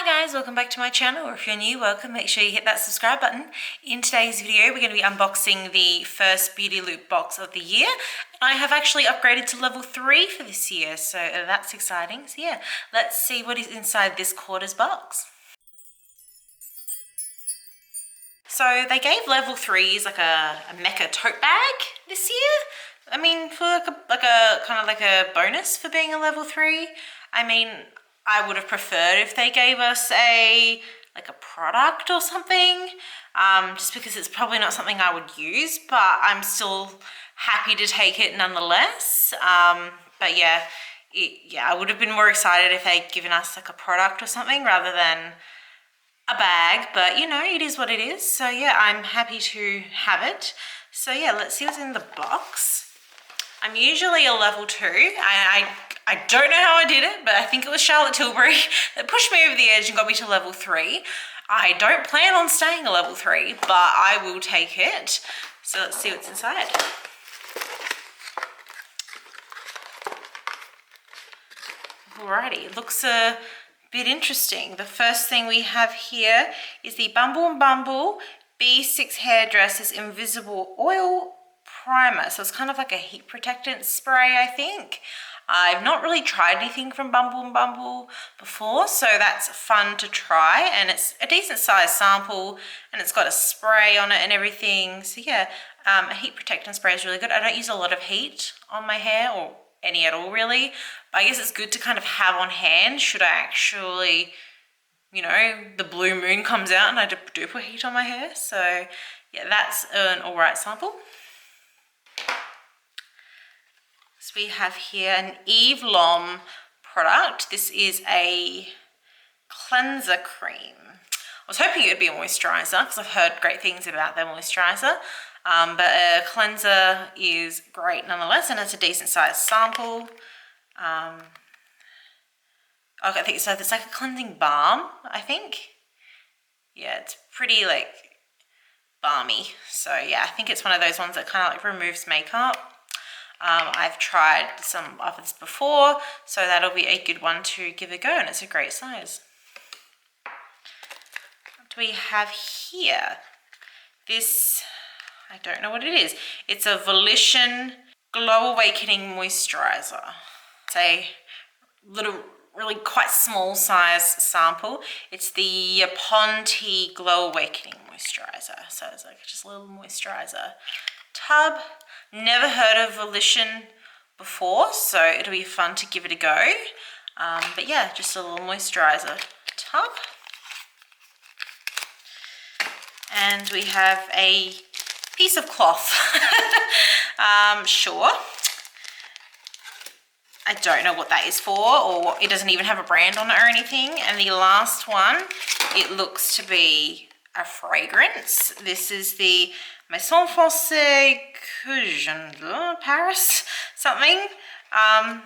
guys, welcome back to my channel, or if you're new, welcome. Make sure you hit that subscribe button. In today's video, we're going to be unboxing the first beauty loop box of the year. I have actually upgraded to level 3 for this year, so that's exciting. So yeah, let's see what is inside this quarter's box. So they gave level 3s like a Mecca tote bag this year. I mean, for like a kind of like a bonus for being a level 3. I mean, I would have preferred if they gave us a product or something, just because it's probably not something I would use, but I'm still happy to take it nonetheless. But yeah, I would have been more excited if they'd given us like a product or something rather than a bag, but you know, it is what it is. So yeah, I'm happy to have it. So yeah, let's see what's in the box. I'm usually a level 2. I don't know how I did it, but I think it was Charlotte Tilbury that pushed me over the edge and got me to level 3. I don't plan on staying a level 3, but I will take it. So let's see what's inside. Alrighty, it looks a bit interesting. The first thing we have here is the Bumble & Bumble B6 Hairdressers Invisible Oil Primer. So it's kind of like a heat protectant spray, I think. I've not really tried anything from Bumble & Bumble before, so that's fun to try, and it's a decent size sample and it's got a spray on it and everything. So yeah, a heat protectant spray is really good. I don't use a lot of heat on my hair, or any at all really, but I guess it's good to kind of have on hand should I actually, you know, the blue moon comes out and I do put heat on my hair. So yeah, that's an alright sample. So we have here an Eve Lom product. This is a cleanser cream. I was hoping it would be a moisturizer because I've heard great things about their moisturizer. But a cleanser is great nonetheless, and it's a decent sized sample. I think so. It's like a cleansing balm, I think. Yeah, it's pretty like balmy. So yeah, I think it's one of those ones that kind of like removes makeup. I've tried some others before, so that'll be a good one to give a go, and it's a great size. What do we have here? This, I don't know what it is. It's a Volition Glow Awakening Moisturizer. It's a little, really quite small size sample. It's the Ponte Glow Awakening Moisturizer. So it's like just a little moisturizer tub. Never heard of Volition before, so it'll be fun to give it a go. But yeah, just a little moisturizer tub. And we have a piece of cloth. Sure. I don't know what that is for, or it doesn't even have a brand on it or anything. And the last one, it looks to be a fragrance. This is the Maison Foncée Paris something. I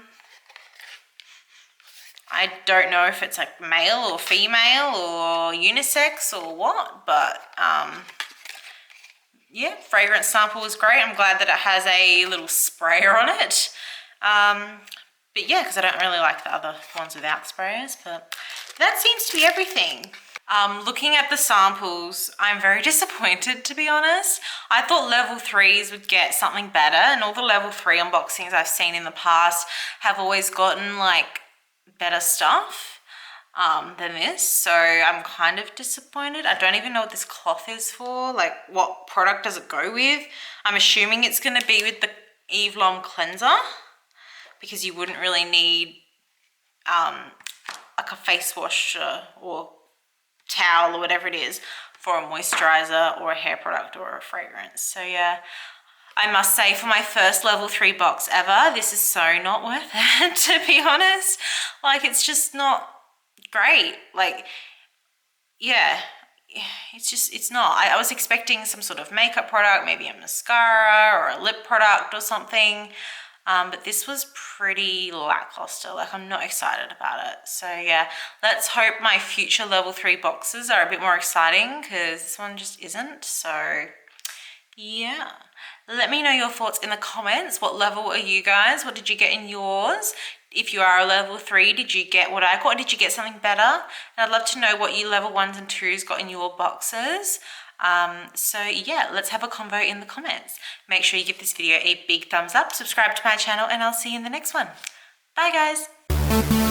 don't know if it's like male or female or unisex or what, but yeah, fragrance sample is great. I'm glad that it has a little sprayer on it. But yeah, because I don't really like the other ones without sprayers, but that seems to be everything. Looking at the samples, I'm very disappointed, to be honest. I thought level 3s would get something better, and all the level 3 unboxings I've seen in the past have always gotten like better stuff than this. So I'm kind of disappointed. I don't even know what this cloth is for. Like, what product does it go with? I'm assuming it's going to be with the Eve Lom cleanser, because you wouldn't really need like a face wash or towel or whatever it is for a moisturizer or a hair product or a fragrance. So yeah, I must say, for my first level 3 box ever, this is so not worth it, to be honest. Like, it's just not great. Like, yeah, it's not. I was expecting some sort of makeup product, maybe a mascara or a lip product or something. But this was pretty lackluster. Like, I'm not excited about it. So yeah, let's hope my future level 3 boxes are a bit more exciting, because this one just isn't. So yeah, let me know your thoughts in the comments. What level are you guys? What did you get in yours? If you are a level 3, did you get what I got, or did you get something better? And I'd love to know what you level 1s and 2s got in your boxes. So yeah, let's have a convo in the comments. Make sure you give this video a big thumbs up, subscribe to my channel, and I'll see you in the next one. Bye guys.